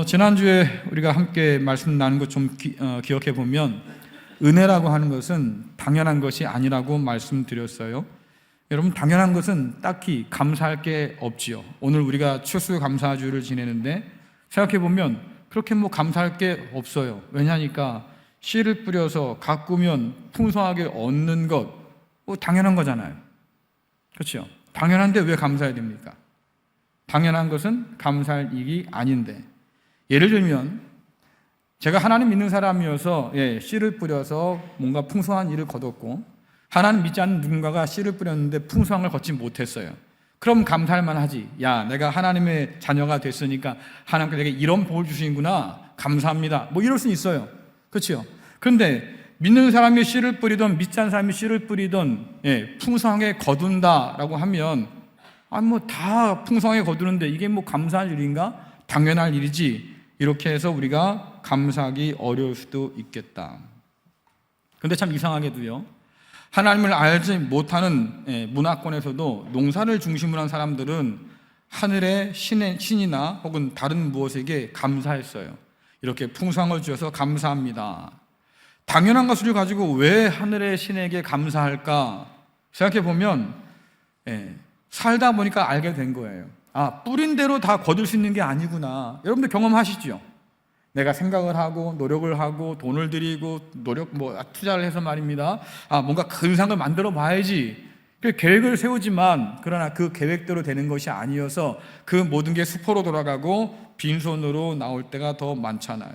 지난주에 우리가 함께 말씀 나눈 것 좀 기억해 보면 은혜라고 하는 것은 당연한 것이 아니라고 말씀드렸어요. 여러분, 당연한 것은 딱히 감사할 게 없지요. 오늘 우리가 추수감사주를 지내는데 생각해 보면 그렇게 감사할 게 없어요. 왜냐하니까 씨를 뿌려서 가꾸면 풍성하게 얻는 것, 당연한 거잖아요. 그렇죠? 당연한데 왜 감사해야 됩니까? 당연한 것은 감사할 일이 아닌데, 예를 들면 제가 하나님 믿는 사람이어서 씨를 뿌려서 뭔가 풍성한 일을 거뒀고, 하나님 믿지 않는 누군가가 씨를 뿌렸는데 풍성한 걸 걷지 못했어요. 그럼 감사할 만하지. 야, 내가 하나님의 자녀가 됐으니까 하나님께 내게 이런 복을 주시는구나, 감사합니다, 이럴 수 있어요. 그렇죠? 그런데 믿는 사람이 씨를 뿌리던 믿지 않는 사람이 씨를 뿌리던 풍성하게 거둔다라고 하면 다 풍성하게 거두는데 이게 감사할 일인가? 당연할 일이지. 이렇게 해서 우리가 감사하기 어려울 수도 있겠다. 그런데 참 이상하게도요, 하나님을 알지 못하는 문화권에서도 농사를 중심으로 한 사람들은 하늘의 신이나 혹은 다른 무엇에게 감사했어요. 이렇게 풍성한 걸 주셔서 감사합니다. 당연한 것을 가지고 왜 하늘의 신에게 감사할까 생각해 보면 살다 보니까 알게 된 거예요. 뿌린 대로 다 거둘 수 있는 게 아니구나. 여러분들 경험하시죠? 내가 생각을 하고 노력을 하고 돈을 들이고 투자를 해서 말입니다. 뭔가 큰 걸 만들어 봐야지. 계획을 세우지만 그러나 그 계획대로 되는 것이 아니어서 그 모든 게 수포로 돌아가고 빈손으로 나올 때가 더 많잖아요.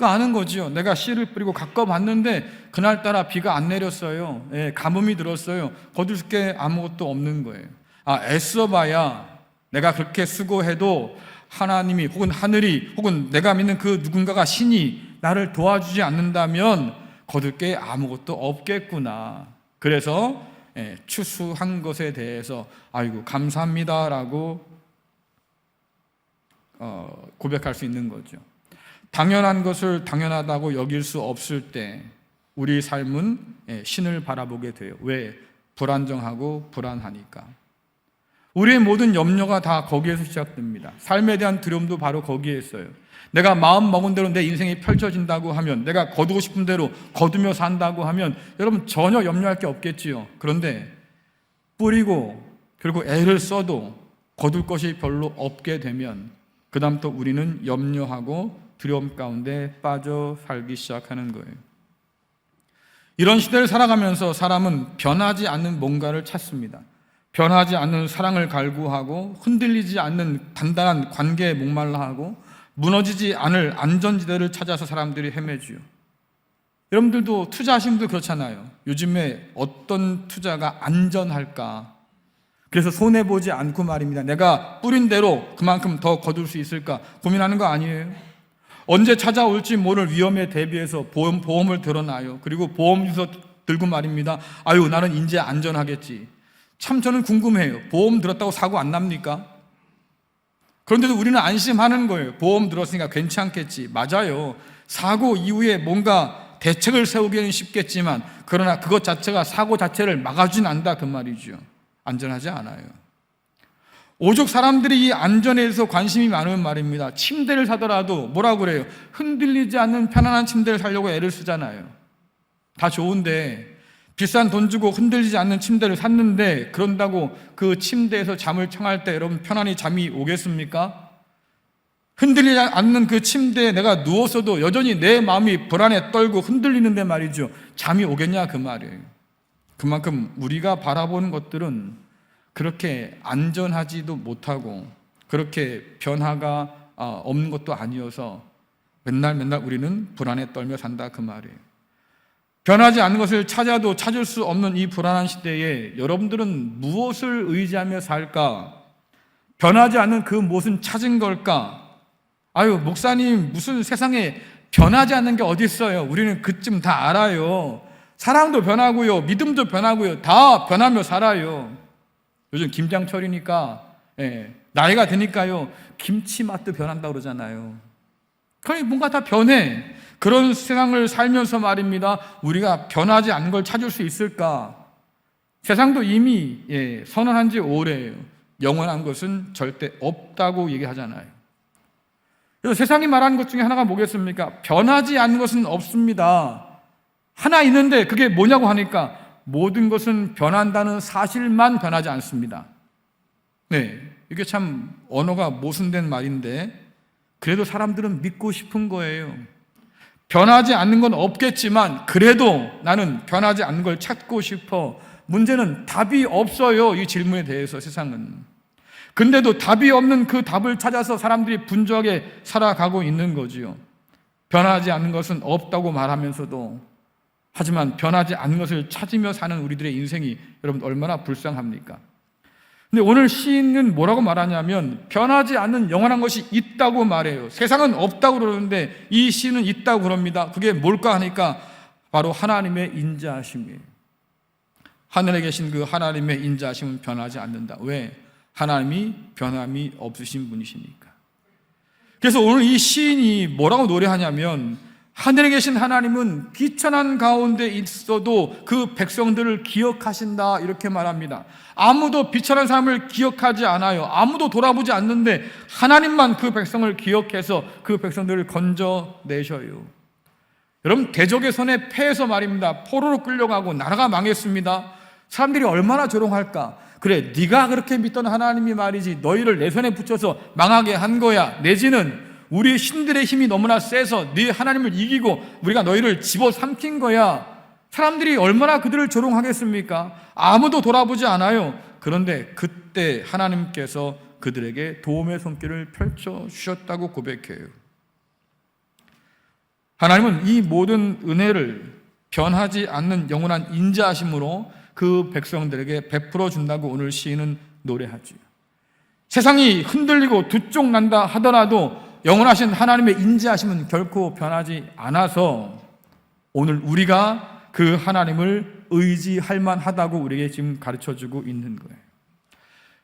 아는 거지요. 내가 씨를 뿌리고 가꿔봤는데 그날따라 비가 안 내렸어요. 가뭄이 들었어요. 거둘 게 아무것도 없는 거예요. 애써봐야, 내가 그렇게 수고해도 하나님이 혹은 하늘이 혹은 내가 믿는 그 누군가가 신이 나를 도와주지 않는다면 거둘 게 아무것도 없겠구나. 그래서 추수한 것에 대해서 아이고 감사합니다라고 고백할 수 있는 거죠. 당연한 것을 당연하다고 여길 수 없을 때 우리 삶은 신을 바라보게 돼요. 왜? 불안정하고 불안하니까. 우리의 모든 염려가 다 거기에서 시작됩니다. 삶에 대한 두려움도 바로 거기에 있어요. 내가 마음 먹은 대로 내 인생이 펼쳐진다고 하면, 내가 거두고 싶은 대로 거두며 산다고 하면 여러분 전혀 염려할 게 없겠지요. 그런데 뿌리고 그리고 애를 써도 거둘 것이 별로 없게 되면 그 다음 또 우리는 염려하고 두려움 가운데 빠져 살기 시작하는 거예요. 이런 시대를 살아가면서 사람은 변하지 않는 뭔가를 찾습니다. 변하지 않는 사랑을 갈구하고 흔들리지 않는 단단한 관계에 목말라 하고 무너지지 않을 안전지대를 찾아서 사람들이 헤매지요. 여러분들도 투자하신 분들 그렇잖아요. 요즘에 어떤 투자가 안전할까? 그래서 손해보지 않고 말입니다. 내가 뿌린 대로 그만큼 더 거둘 수 있을까 고민하는 거 아니에요? 언제 찾아올지 모를 위험에 대비해서 보험을 들어놔요. 그리고 보험주서 들고 말입니다. 나는 이제 안전하겠지. 참 저는 궁금해요. 보험 들었다고 사고 안 납니까? 그런데도 우리는 안심하는 거예요. 보험 들었으니까 괜찮겠지. 맞아요. 사고 이후에 뭔가 대책을 세우기는 쉽겠지만 그러나 그것 자체가 사고 자체를 막아주진 않는다 그 말이죠. 안전하지 않아요. 오죽 사람들이 이 안전에 대해서 관심이 많으면 말입니다. 침대를 사더라도 뭐라고 그래요? 흔들리지 않는 편안한 침대를 사려고 애를 쓰잖아요. 다 좋은데 비싼 돈 주고 흔들리지 않는 침대를 샀는데 그런다고 그 침대에서 잠을 청할 때 여러분 편안히 잠이 오겠습니까? 흔들리지 않는 그 침대에 내가 누웠어도 여전히 내 마음이 불안에 떨고 흔들리는데 말이죠. 잠이 오겠냐 그 말이에요. 그만큼 우리가 바라보는 것들은 그렇게 안전하지도 못하고 그렇게 변화가 없는 것도 아니어서 맨날 우리는 불안에 떨며 산다 그 말이에요. 변하지 않는 것을 찾아도 찾을 수 없는 이 불안한 시대에 여러분들은 무엇을 의지하며 살까? 변하지 않는 그 무엇은 찾은 걸까? 목사님 무슨 세상에 변하지 않는 게 어디 있어요? 우리는 그쯤 다 알아요. 사랑도 변하고요, 믿음도 변하고요, 다 변하며 살아요. 요즘 김장철이니까 나이가 드니까요 김치 맛도 변한다고 그러잖아요. 그러니 뭔가 다 변해. 그런 세상을 살면서 말입니다, 우리가 변하지 않는 걸 찾을 수 있을까? 세상도 이미 선언한 지 오래예요. 영원한 것은 절대 없다고 얘기하잖아요. 그래서 세상이 말하는 것 중에 하나가 뭐겠습니까? 변하지 않는 것은 없습니다. 하나 있는데 그게 뭐냐고 하니까 모든 것은 변한다는 사실만 변하지 않습니다. 네, 이게 참 언어가 모순된 말인데 그래도 사람들은 믿고 싶은 거예요. 변하지 않는 건 없겠지만 그래도 나는 변하지 않는 걸 찾고 싶어. 문제는 답이 없어요, 이 질문에 대해서 세상은. 근데도 답이 없는 그 답을 찾아서 사람들이 분주하게 살아가고 있는 거지요. 변하지 않는 것은 없다고 말하면서도, 하지만 변하지 않는 것을 찾으며 사는 우리들의 인생이 여러분 얼마나 불쌍합니까? 근데 오늘 시인은 뭐라고 말하냐면 변하지 않는 영원한 것이 있다고 말해요. 세상은 없다고 그러는데 이 시인은 있다고 그럽니다. 그게 뭘까 하니까 바로 하나님의 인자하심이에요. 하늘에 계신 그 하나님의 인자하심은 변하지 않는다. 왜? 하나님이 변함이 없으신 분이시니까. 그래서 오늘 이 시인이 뭐라고 노래하냐면 하늘에 계신 하나님은 비천한 가운데 있어도 그 백성들을 기억하신다, 이렇게 말합니다. 아무도 비천한 사람을 기억하지 않아요. 아무도 돌아보지 않는데 하나님만 그 백성을 기억해서 그 백성들을 건져내셔요. 여러분, 대적의 손에 패해서 말입니다. 포로로 끌려가고 나라가 망했습니다. 사람들이 얼마나 조롱할까. 그래, 네가 그렇게 믿던 하나님이 말이지 너희를 내 손에 붙여서 망하게 한 거야. 내지는 우리 신들의 힘이 너무나 세서 네 하나님을 이기고 우리가 너희를 집어삼킨 거야. 사람들이 얼마나 그들을 조롱하겠습니까? 아무도 돌아보지 않아요. 그런데 그때 하나님께서 그들에게 도움의 손길을 펼쳐주셨다고 고백해요. 하나님은 이 모든 은혜를 변하지 않는 영원한 인자하심으로 그 백성들에게 베풀어 준다고 오늘 시인은 노래하죠. 세상이 흔들리고 두쪽난다 하더라도 영원하신 하나님의 인자하심은 결코 변하지 않아서 오늘 우리가 그 하나님을 의지할 만하다고 우리에게 지금 가르쳐주고 있는 거예요.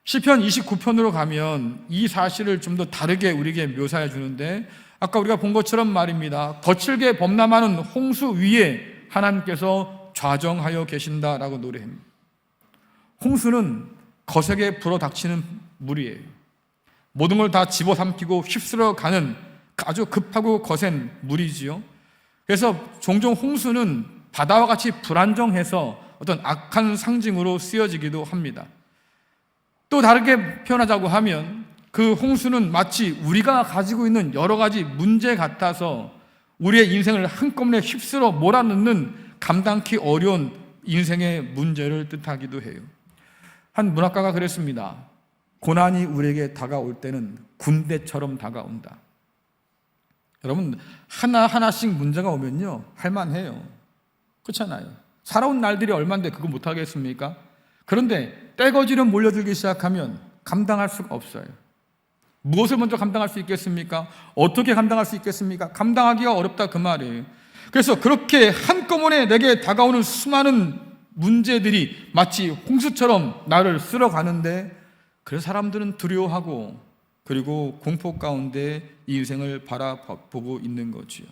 시편 29편으로 가면 이 사실을 좀 더 다르게 우리에게 묘사해 주는데, 아까 우리가 본 것처럼 말입니다. 거칠게 범람하는 홍수 위에 하나님께서 좌정하여 계신다라고 노래합니다. 홍수는 거세게 불어닥치는 물이에요. 모든 걸 다 집어삼키고 휩쓸어 가는 아주 급하고 거센 물이지요. 그래서 종종 홍수는 바다와 같이 불안정해서 어떤 악한 상징으로 쓰여지기도 합니다. 또 다르게 표현하자고 하면 그 홍수는 마치 우리가 가지고 있는 여러 가지 문제 같아서 우리의 인생을 한꺼번에 휩쓸어 몰아넣는 감당기 어려운 인생의 문제를 뜻하기도 해요. 한 문학가가 그랬습니다. 고난이 우리에게 다가올 때는 군대처럼 다가온다. 여러분, 하나하나씩 문제가 오면요, 할만해요. 그렇잖아요. 살아온 날들이 얼만데 그거 못하겠습니까? 그런데 떼거지로 몰려들기 시작하면 감당할 수가 없어요. 무엇을 먼저 감당할 수 있겠습니까? 어떻게 감당할 수 있겠습니까? 감당하기가 어렵다, 그 말이에요. 그래서 그렇게 한꺼번에 내게 다가오는 수많은 문제들이 마치 홍수처럼 나를 쓸어가는데, 그래서 사람들은 두려워하고 그리고 공포 가운데 인생을 바라보고 있는 거지요.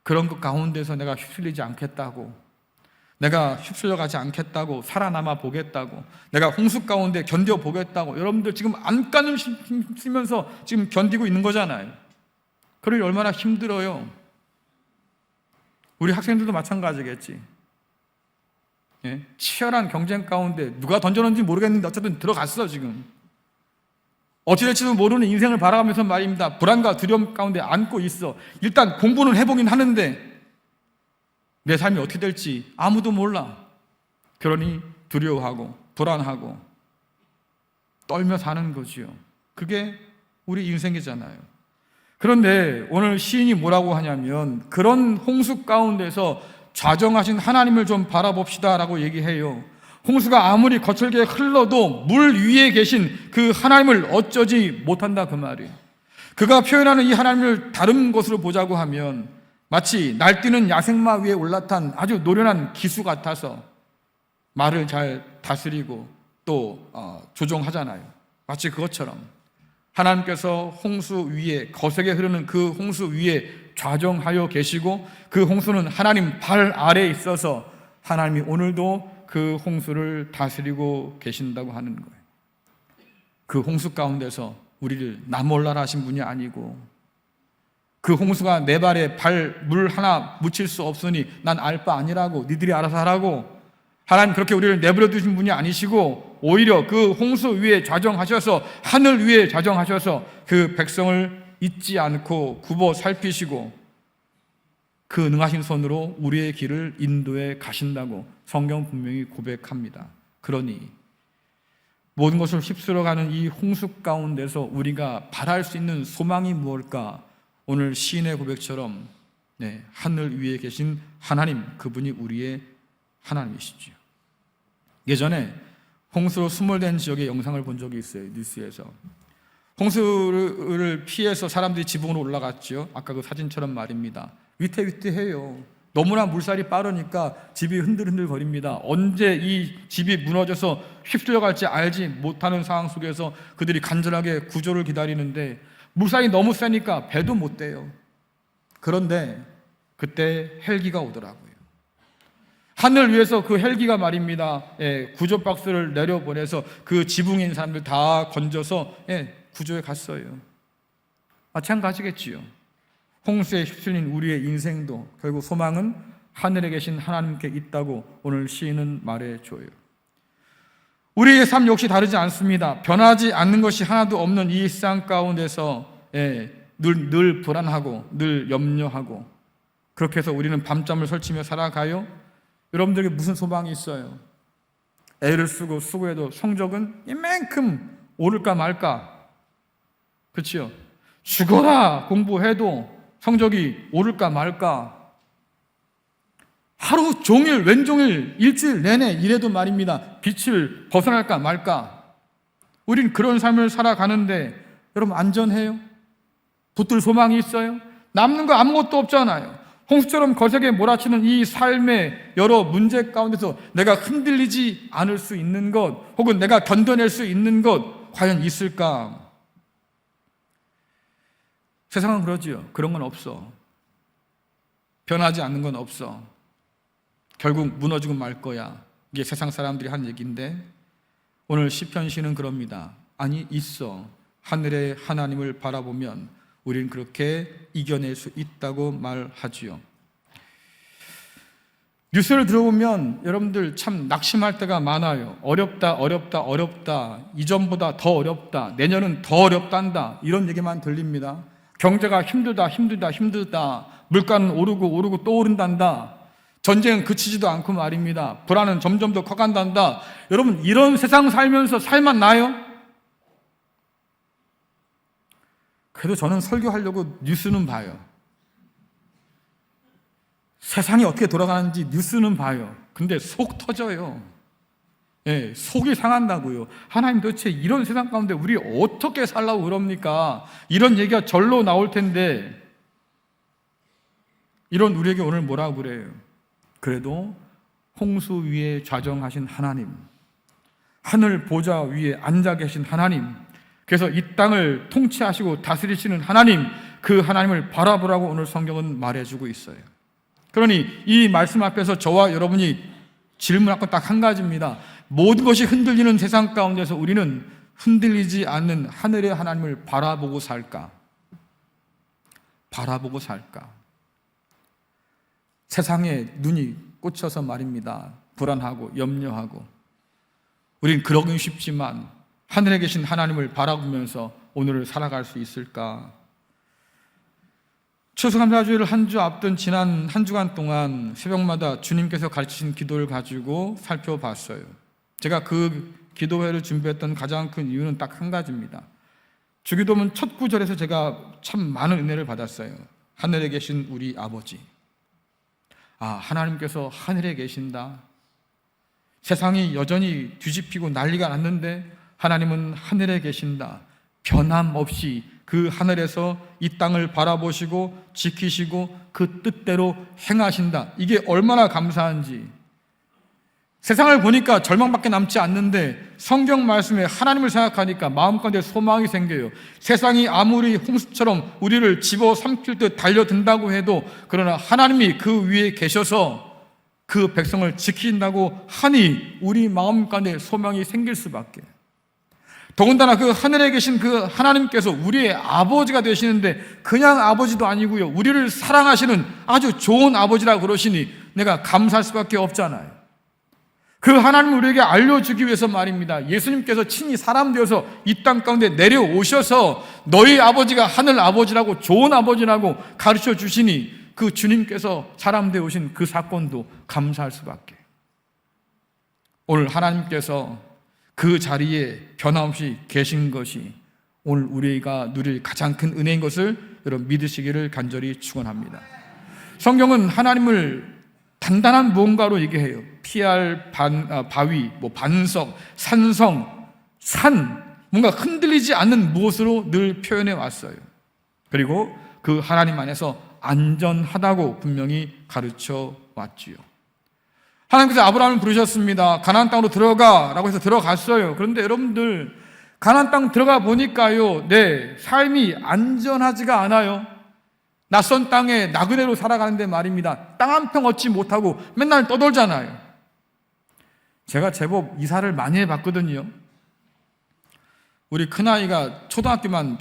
그런 것 가운데서 내가 휩쓸리지 않겠다고, 내가 휩쓸려가지 않겠다고, 살아남아 보겠다고, 내가 홍수 가운데 견뎌보겠다고, 여러분들 지금 안간힘 쓰면서 지금 견디고 있는 거잖아요. 그러니 얼마나 힘들어요. 우리 학생들도 마찬가지겠지. 예? 치열한 경쟁 가운데 누가 던져놓은지 모르겠는데 어쨌든 들어갔어. 지금 어찌될지도 모르는 인생을 바라보면서 말입니다. 불안과 두려움 가운데 안고 있어. 일단 공부는 해보긴 하는데 내 삶이 어떻게 될지 아무도 몰라. 그러니 두려워하고 불안하고 떨며 사는 거지요. 그게 우리 인생이잖아요. 그런데 오늘 시인이 뭐라고 하냐면 그런 홍수 가운데서 좌정하신 하나님을 좀 바라봅시다 라고 얘기해요. 홍수가 아무리 거칠게 흘러도 물 위에 계신 그 하나님을 어쩌지 못한다, 그 말이에요. 그가 표현하는 이 하나님을 다른 것으로 보자고 하면 마치 날뛰는 야생마 위에 올라탄 아주 노련한 기수 같아서 말을 잘 다스리고 또 조종하잖아요. 마치 그것처럼 하나님께서 홍수 위에, 거세게 흐르는 그 홍수 위에 좌정하여 계시고 그 홍수는 하나님 발 아래에 있어서 하나님이 오늘도 그 홍수를 다스리고 계신다고 하는 거예요. 그 홍수 가운데서 우리를 나 몰라라 하신 분이 아니고 그 홍수가 내 발에 물 하나 묻힐 수 없으니 난 알 바 아니라고, 니들이 알아서 하라고. 하나님 그렇게 우리를 내버려 두신 분이 아니시고 오히려 그 홍수 위에 좌정하셔서, 하늘 위에 좌정하셔서 그 백성을 잊지 않고 굽어 살피시고 그 능하신 손으로 우리의 길을 인도해 가신다고 성경 분명히 고백합니다. 그러니 모든 것을 휩쓸어가는 이 홍수 가운데서 우리가 바랄 수 있는 소망이 무엇일까? 오늘 시인의 고백처럼 하늘 위에 계신 하나님, 그분이 우리의 하나님이시죠. 예전에 홍수로 수몰된 지역의 영상을 본 적이 있어요. 뉴스에서. 홍수를 피해서 사람들이 지붕으로 올라갔죠. 아까 그 사진처럼 말입니다. 위태위태해요. 너무나 물살이 빠르니까 집이 흔들흔들 거립니다. 언제 이 집이 무너져서 휩쓸려갈지 알지 못하는 상황 속에서 그들이 간절하게 구조를 기다리는데 물살이 너무 세니까 배도 못 대요. 그런데 그때 헬기가 오더라고요. 하늘 위에서 그 헬기가 말입니다. 구조 박스를 내려보내서 그 지붕에 있는 사람들 다 건져서 구조에 갔어요. 마찬가지겠지요. 홍수에 휩쓸린 우리의 인생도 결국 소망은 하늘에 계신 하나님께 있다고 오늘 시인은 말해줘요. 우리의 삶 역시 다르지 않습니다. 변하지 않는 것이 하나도 없는 이 세상 가운데서 늘 불안하고 늘 염려하고 그렇게 해서 우리는 밤잠을 설치며 살아가요. 여러분들에게 무슨 소망이 있어요? 애를 쓰고 수고해도 성적은 이만큼 오를까 말까? 그렇죠? 죽어라 공부해도 성적이 오를까 말까? 하루 종일 왼종일 일주일 내내 일해도 말입니다. 빛을 벗어날까 말까? 우린 그런 삶을 살아가는데 여러분 안전해요? 붙들 소망이 있어요? 남는 거 아무것도 없잖아요. 홍수처럼 거세게 몰아치는 이 삶의 여러 문제 가운데서 내가 흔들리지 않을 수 있는 것, 혹은 내가 견뎌낼 수 있는 것 과연 있을까? 세상은 그러지요. 그런 건 없어. 변하지 않는 건 없어. 결국 무너지고 말 거야. 이게 세상 사람들이 하는 얘기인데 오늘 시편 시는 그럽니다. 아니 있어. 하늘의 하나님을 바라보면 우리는 그렇게 이겨낼 수 있다고 말하지요. 뉴스를 들어보면 여러분들 참 낙심할 때가 많아요. 어렵다. 이전보다 더 어렵다. 내년은 더 어렵단다. 이런 얘기만 들립니다. 경제가 힘들다. 물가는 오르고 또 오른단다. 전쟁은 그치지도 않고 말입니다. 불안은 점점 더 커간단다. 여러분 이런 세상 살면서 살만 나요? 그래도 저는 설교하려고 뉴스는 봐요. 세상이 어떻게 돌아가는지 뉴스는 봐요. 근데 속 터져요. 속이 상한다고요. 하나님 도대체 이런 세상 가운데 우리 어떻게 살라고 그럽니까? 이런 얘기가 절로 나올 텐데 이런 우리에게 오늘 뭐라고 그래요? 그래도 홍수 위에 좌정하신 하나님, 하늘 보좌 위에 앉아 계신 하나님, 그래서 이 땅을 통치하시고 다스리시는 하나님, 그 하나님을 바라보라고 오늘 성경은 말해주고 있어요. 그러니 이 말씀 앞에서 저와 여러분이 질문할 건 딱 한 가지입니다. 모든 것이 흔들리는 세상 가운데서 우리는 흔들리지 않는 하늘의 하나님을 바라보고 살까? 바라보고 살까? 세상에 눈이 꽂혀서 말입니다. 불안하고 염려하고 우린 그러긴 쉽지만 하늘에 계신 하나님을 바라보면서 오늘을 살아갈 수 있을까? 추수감사주일을 한 주 앞둔 지난 한 주간 동안 새벽마다 주님께서 가르치신 기도를 가지고 살펴봤어요. 제가 그 기도회를 준비했던 가장 큰 이유는 딱 한 가지입니다. 주기도문 첫 구절에서 제가 참 많은 은혜를 받았어요. 하늘에 계신 우리 아버지. 하나님께서 하늘에 계신다. 세상이 여전히 뒤집히고 난리가 났는데 하나님은 하늘에 계신다. 변함없이 그 하늘에서 이 땅을 바라보시고 지키시고 그 뜻대로 행하신다. 이게 얼마나 감사한지. 세상을 보니까 절망밖에 남지 않는데 성경 말씀에 하나님을 생각하니까 마음가운데 소망이 생겨요. 세상이 아무리 홍수처럼 우리를 집어삼킬 듯 달려든다고 해도 그러나 하나님이 그 위에 계셔서 그 백성을 지킨다고 하니 우리 마음가운데 소망이 생길 수밖에. 더군다나 그 하늘에 계신 그 하나님께서 우리의 아버지가 되시는데 그냥 아버지도 아니고요, 우리를 사랑하시는 아주 좋은 아버지라고 그러시니 내가 감사할 수밖에 없잖아요. 그 하나님을 우리에게 알려주기 위해서 말입니다, 예수님께서 친히 사람 되어서 이 땅 가운데 내려오셔서 너희 아버지가 하늘 아버지라고, 좋은 아버지라고 가르쳐 주시니 그 주님께서 사람 되어 오신 그 사건도 감사할 수밖에. 오늘 하나님께서 그 자리에 변함없이 계신 것이 오늘 우리가 누릴 가장 큰 은혜인 것을 여러분 믿으시기를 간절히 축원합니다. 성경은 하나님을 단단한 무언가로 얘기해요. 피할 바위, 반석, 산성, 산, 뭔가 흔들리지 않는 무엇으로 늘 표현해 왔어요. 그리고 그 하나님 안에서 안전하다고 분명히 가르쳐 왔지요. 하나님께서 아브라함을 부르셨습니다. 가나안 땅으로 들어가라고 해서 들어갔어요. 그런데 여러분들, 가나안 땅 들어가 보니까요, 삶이 안전하지가 않아요. 낯선 땅에 나그네로 살아가는데 말입니다, 땅 한 평 얻지 못하고 맨날 떠돌잖아요. 제가 제법 이사를 많이 해봤거든요. 우리 큰아이가 초등학교만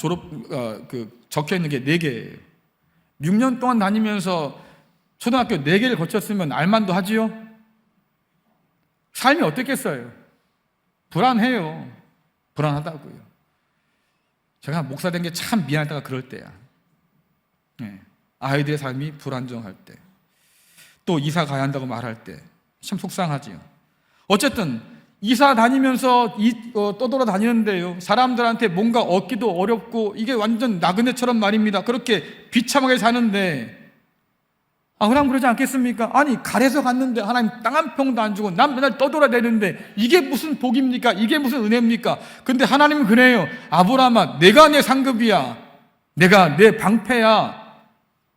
적혀 있는 게 4개예요. 6년 동안 다니면서 초등학교 4개를 거쳤으면 알만도 하지요? 삶이 어떻겠어요? 불안해요. 불안하다고요. 제가 목사 된 게 참 미안할 때가 그럴 때야. 아이들의 삶이 불안정할 때, 또 이사 가야 한다고 말할 때 참 속상하지요. 어쨌든 이사 다니면서 떠돌아다니는데요, 사람들한테 뭔가 얻기도 어렵고 이게 완전 나그네처럼 말입니다, 그렇게 비참하게 사는데, 그럼 그러지 않겠습니까? 아니, 갈에서 갔는데 하나님 땅 한 평도 안 주고 난 맨날 떠돌아다니는데 이게 무슨 복입니까? 이게 무슨 은혜입니까? 근데 하나님은 그래요. 아브라함아, 내가 내 상급이야, 내가 내 방패야.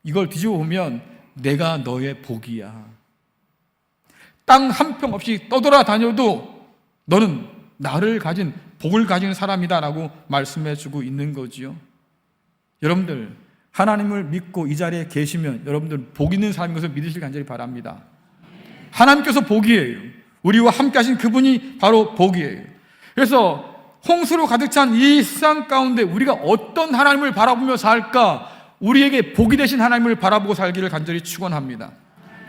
이걸 뒤집어 보면 내가 너의 복이야. 땅 한 평 없이 떠돌아다녀도 너는 나를 가진, 복을 가진 사람이다 라고 말씀해 주고 있는 거지요. 여러분들, 하나님을 믿고 이 자리에 계시면 여러분들 복 있는 사람인 것을 믿으시길 간절히 바랍니다. 하나님께서 복이에요. 우리와 함께 하신 그분이 바로 복이에요. 그래서 홍수로 가득 찬 이 세상 가운데 우리가 어떤 하나님을 바라보며 살까? 우리에게 복이 되신 하나님을 바라보고 살기를 간절히 축원합니다.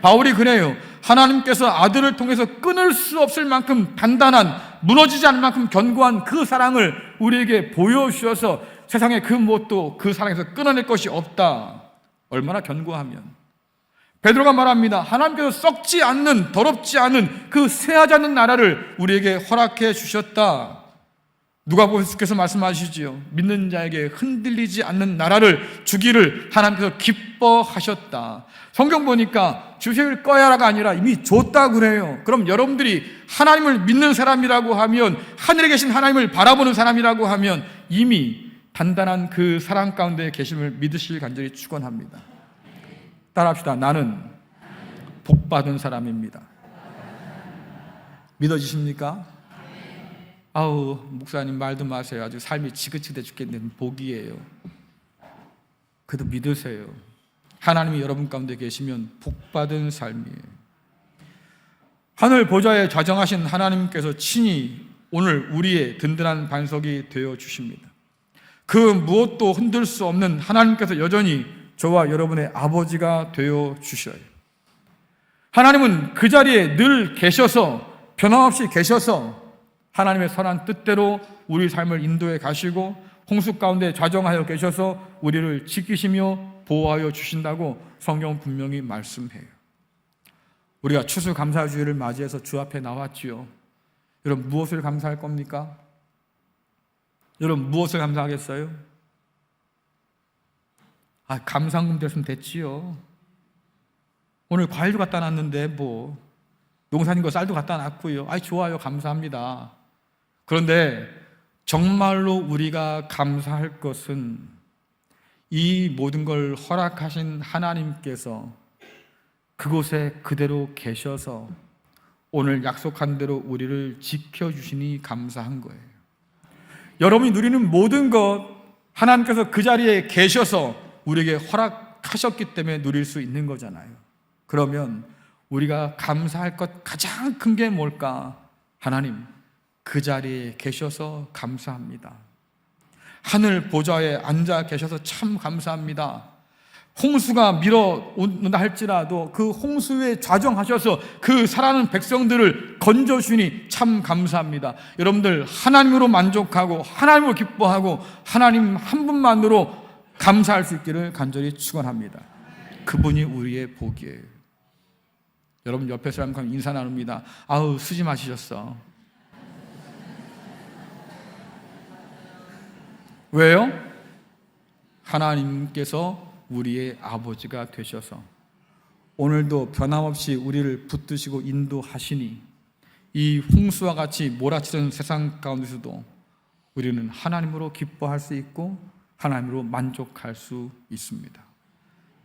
바울이 그래요. 하나님께서 아들을 통해서 끊을 수 없을 만큼 단단한, 무너지지 않을 만큼 견고한 그 사랑을 우리에게 보여주셔서 세상의 그 무엇도 그 사랑에서 끊어낼 것이 없다. 얼마나 견고하면. 베드로가 말합니다. 하나님께서 썩지 않는, 더럽지 않은 그 쇠하지 않는 나라를 우리에게 허락해 주셨다. 누가복음께서 말씀하시지요. 믿는 자에게 흔들리지 않는 나라를 주기를 하나님께서 기뻐하셨다. 성경 보니까 주실 거야라가 아니라 이미 줬다 그래요. 그럼 여러분들이 하나님을 믿는 사람이라고 하면, 하늘에 계신 하나님을 바라보는 사람이라고 하면 이미 단단한 그 사랑 가운데 계심을 믿으실 간절히 축원합니다. 따라합시다. 나는 복받은 사람입니다. 믿어지십니까? 아우, 목사님 말도 마세요. 아주 삶이 지긋지긋해 죽겠는 복이에요. 그래도 믿으세요. 하나님이 여러분 가운데 계시면 복받은 삶이에요. 하늘 보좌에 좌정하신 하나님께서 친히 오늘 우리의 든든한 반석이 되어 주십니다. 그 무엇도 흔들 수 없는 하나님께서 여전히 저와 여러분의 아버지가 되어 주셔요. 하나님은 그 자리에 늘 계셔서, 변함없이 계셔서 하나님의 선한 뜻대로 우리 삶을 인도해 가시고 홍수 가운데 좌정하여 계셔서 우리를 지키시며 보호하여 주신다고 성경은 분명히 말씀해요. 우리가 추수감사주일을 맞이해서 주 앞에 나왔지요. 여러분, 무엇을 감사할 겁니까? 여러분, 무엇을 감사하겠어요? 감사금 됐으면 됐지요. 오늘 과일도 갖다 놨는데 농사진 거 쌀도 갖다 놨고요. 좋아요, 감사합니다. 그런데 정말로 우리가 감사할 것은 이 모든 걸 허락하신 하나님께서 그곳에 그대로 계셔서 오늘 약속한 대로 우리를 지켜주시니 감사한 거예요. 여러분이 누리는 모든 것, 하나님께서 그 자리에 계셔서 우리에게 허락하셨기 때문에 누릴 수 있는 거잖아요. 그러면 우리가 감사할 것 가장 큰 게 뭘까? 하나님, 그 자리에 계셔서 감사합니다. 하늘 보좌에 앉아 계셔서 참 감사합니다. 홍수가 밀어온다 할지라도 그 홍수에 좌정하셔서 그 살아가는 백성들을 건져주니 참 감사합니다. 여러분들, 하나님으로 만족하고 하나님으로 기뻐하고 하나님 한 분만으로 감사할 수 있기를 간절히 축원합니다. 그분이 우리의 복이에요. 여러분 옆에 사람과 인사 나눕니다. 아우, 수지 마시셨어. 왜요? 하나님께서 우리의 아버지가 되셔서 오늘도 변함없이 우리를 붙드시고 인도하시니 이 홍수와 같이 몰아치는 세상 가운데서도 우리는 하나님으로 기뻐할 수 있고 하나님으로 만족할 수 있습니다.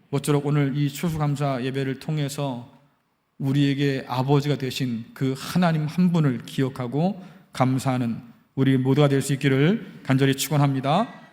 모쪼록 오늘 이 추수감사 예배를 통해서 우리에게 아버지가 되신 그 하나님 한 분을 기억하고 감사하는 우리 모두가 될 수 있기를 간절히 축원합니다.